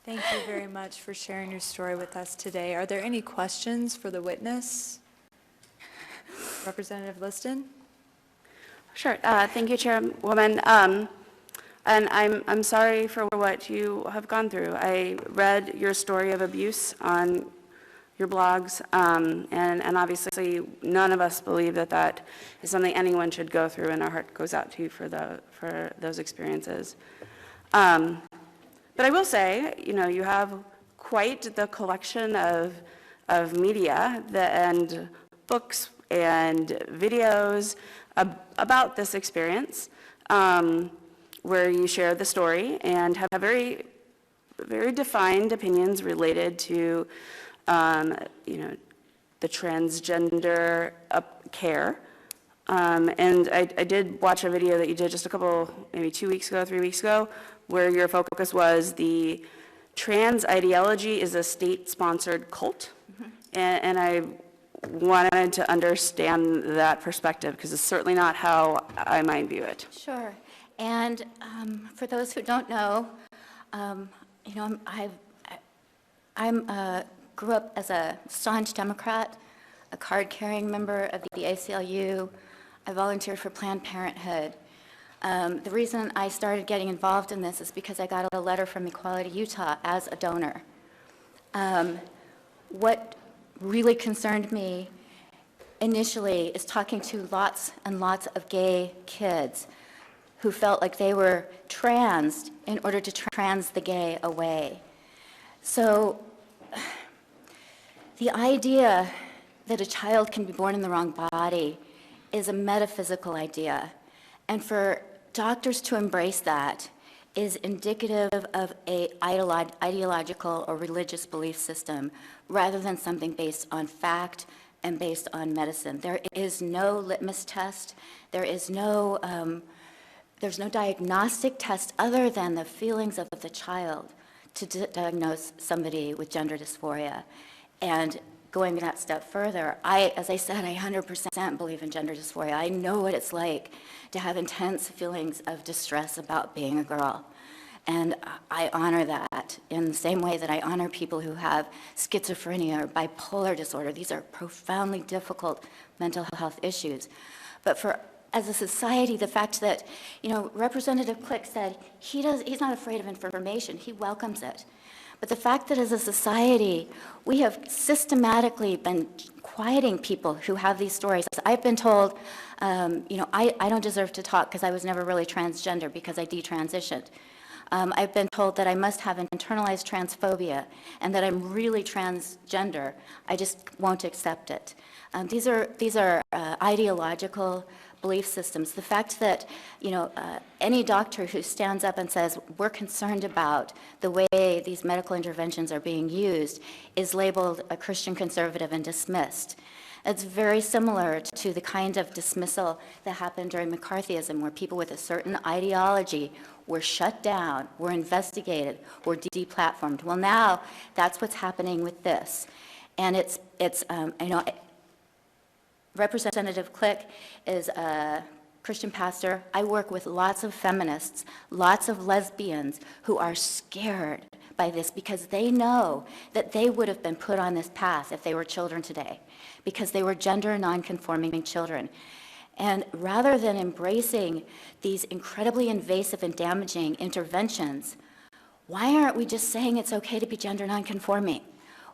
Thank you very much for sharing your story with us today. Are there any questions for the witness? Representative Liston? Sure. Thank you, Chairwoman. And I'm sorry for what you have gone through. I read your story of abuse on your blogs, and obviously none of us believe that that is something anyone should go through, and our heart goes out to you for those experiences. But I will say, you have quite the collection of media and books and videos about this experience, where you share the story and have very, very defined opinions related to, the transgender care. And I did watch a video that you did just maybe 2 weeks ago, 3 weeks ago, where your focus was the trans ideology is a state-sponsored cult. Mm-hmm. And I wanted to understand that perspective, because it's certainly not how I might view it. Sure. And for those who don't know, I grew up as a staunch Democrat, a card-carrying member of the ACLU. I volunteered for Planned Parenthood. The reason I started getting involved in this is because I got a letter from Equality Utah as a donor. What really concerned me initially is talking to lots and lots of gay kids who felt like they were transed in order to trans the gay away. So the idea that a child can be born in the wrong body is a metaphysical idea. And for doctors to embrace that is indicative of an ideological or religious belief system rather than something based on fact and based on medicine. There is no litmus test. There's no diagnostic test other than the feelings of the child to diagnose somebody with gender dysphoria. And going that step further, as I said, I 100% believe in gender dysphoria. I know what it's like to have intense feelings of distress about being a girl. And I honor that in the same way that I honor people who have schizophrenia or bipolar disorder. These are profoundly difficult mental health issues. But as a society, the fact that, Representative Click said he's not afraid of information, he welcomes it. But the fact that as a society, we have systematically been quieting people who have these stories. I've been told, I don't deserve to talk because I was never really transgender because I detransitioned. I've been told that I must have internalized transphobia and that I'm really transgender. I just won't accept it. These are ideological belief systems. The fact that, any doctor who stands up and says, we're concerned about the way these medical interventions are being used is labeled a Christian conservative and dismissed. It's very similar to the kind of dismissal that happened during McCarthyism, where people with a certain ideology were shut down, were investigated, were deplatformed. Well, now that's what's happening with this. And it's Representative Click is a Christian pastor. I work with lots of feminists, lots of lesbians who are scared by this because they know that they would have been put on this path if they were children today, because they were gender non-conforming children. And rather than embracing these incredibly invasive and damaging interventions, why aren't we just saying it's okay to be gender non-conforming?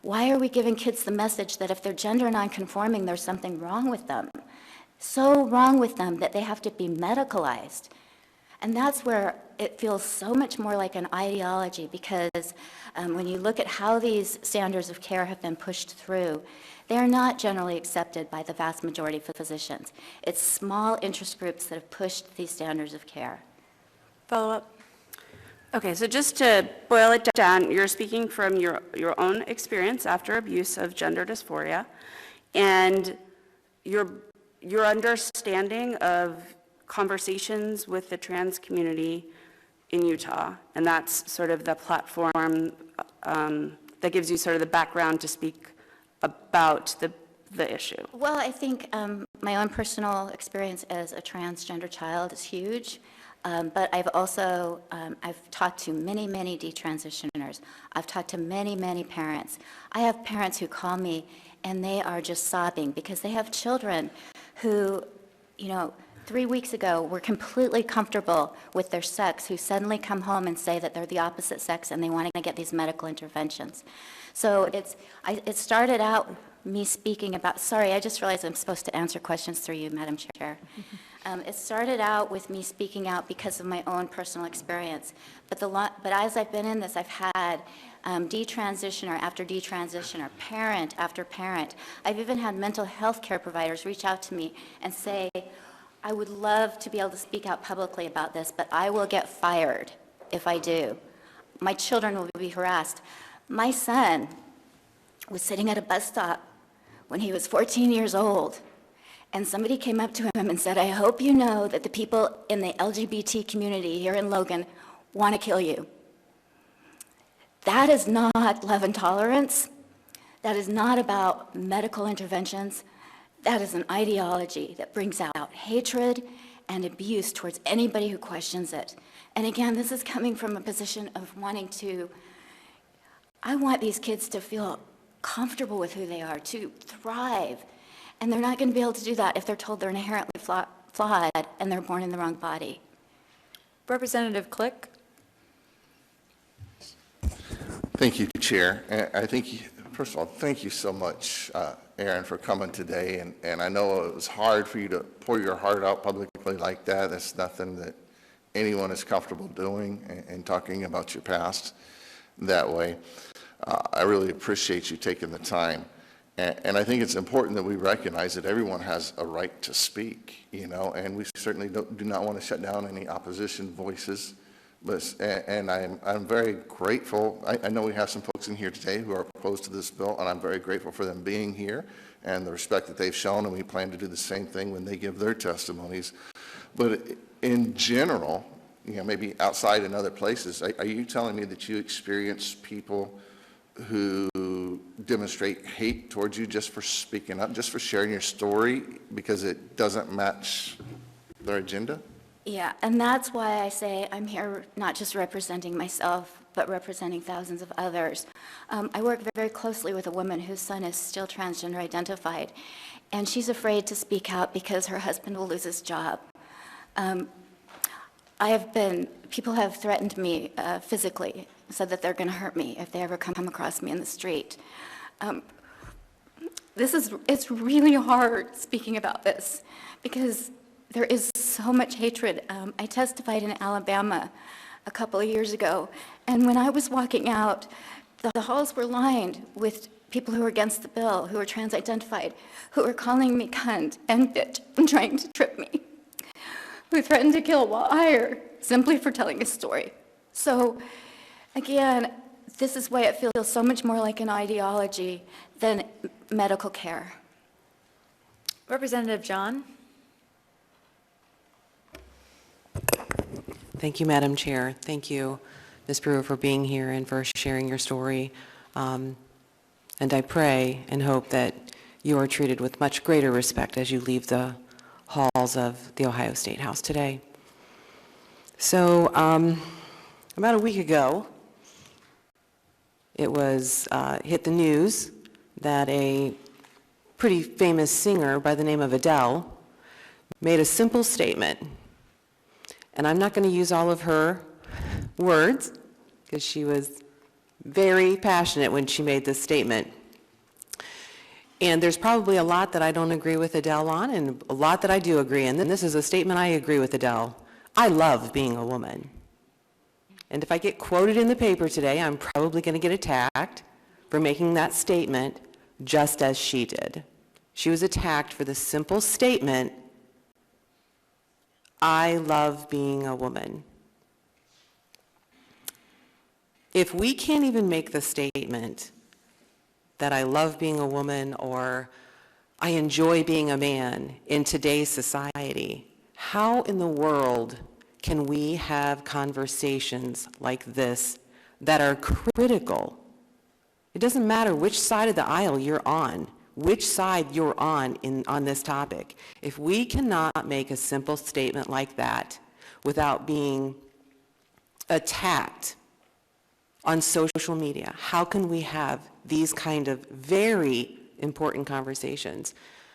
Why are we giving kids the message that if they're gender non-conforming, there's something wrong with them? So wrong with them that they have to be medicalized. And that's where it feels so much more like an ideology, because when you look at how these standards of care have been pushed through, they're not generally accepted by the vast majority of physicians. It's small interest groups that have pushed these standards of care. Follow up. Okay, so just to boil it down, you're speaking from your own experience after abuse of gender dysphoria, and your understanding of conversations with the trans community in Utah, and that's sort of the platform that gives you sort of the background to speak about the issue. Well, I think my own personal experience as a transgender child is huge. But I've also, I've talked to many, many detransitioners. I've talked to many, many parents. I have parents who call me and they are just sobbing because they have children who, 3 weeks ago were completely comfortable with their sex, who suddenly come home and say that they're the opposite sex and they want to get these medical interventions. So it started out me speaking about, sorry, I just realized I'm supposed to answer questions through you, Madam Chair. It started out with me speaking out because of my own personal experience. But as I've been in this, I've had detransitioner after detransitioner, parent after parent. I've even had mental health care providers reach out to me and say, I would love to be able to speak out publicly about this, but I will get fired if I do. My children will be harassed. My son was sitting at a bus stop when he was 14 years old, and somebody came up to him and said, I hope you know that the people in the LGBT community here in Logan want to kill you. That is not love and tolerance. That is not about medical interventions. That is an ideology that brings out hatred and abuse towards anybody who questions it. And again, this is coming from a position of wanting to, I want these kids to feel comfortable with who they are, to thrive. And they're not going to be able to do that if they're told they're inherently flawed and they're born in the wrong body. Representative Click? Thank you, Chair. And I think, first of all, thank you so much, Erin, for coming today. And I know it was hard for you to pour your heart out publicly like that. That's nothing that anyone is comfortable doing and talking about your past that way. I really appreciate you taking the time. And I think it's important that we recognize that everyone has a right to speak, and we certainly do not want to shut down any opposition voices. And I'm very grateful. I know we have some folks in here today who are opposed to this bill, and I'm very grateful for them being here and the respect that they've shown, and we plan to do the same thing when they give their testimonies. But in general, maybe outside in other places, are you telling me that you experience people who demonstrate hate towards you just for speaking up, just for sharing your story because it doesn't match their agenda? Yeah, and that's why I say I'm here not just representing myself, but representing thousands of others. I work very closely with a woman whose son is still transgender identified, and she's afraid to speak out because her husband will lose his job. People have threatened me physically, said that they're going to hurt me if they ever come across me in the street. It's really hard speaking about this because there is so much hatred. I testified in Alabama a couple of years ago, and when I was walking out, the halls were lined with people who were against the bill, who were trans-identified, who were calling me cunt and bitch and trying to trip me, who threatened to kill Wire simply for telling a story. So, again, this is why it feels so much more like an ideology than medical care. Representative John? Thank you, Madam Chair. Thank you, Ms. Brewer, for being here and for sharing your story. And I pray and hope that you are treated with much greater respect as you leave the halls of the Ohio State House today. So about a week ago, it was hit the news that a pretty famous singer by the name of Adele made a simple statement. And I'm not going to use all of her words because she was very passionate when she made this statement. And there's probably a lot that I don't agree with Adele on and a lot that I do agree. And then this is a statement I agree with Adele. I love being a woman. And if I get quoted in the paper today, I'm probably going to get attacked for making that statement just as she did. She was attacked for the simple statement, I love being a woman. If we can't even make the statement that I love being a woman or I enjoy being a man in today's society, how in the world can we have conversations like this that are critical? It doesn't matter which side of the aisle you're on, which side you're on this topic. If we cannot make a simple statement like that, without being attacked on social media? How can we have these kind of very important conversations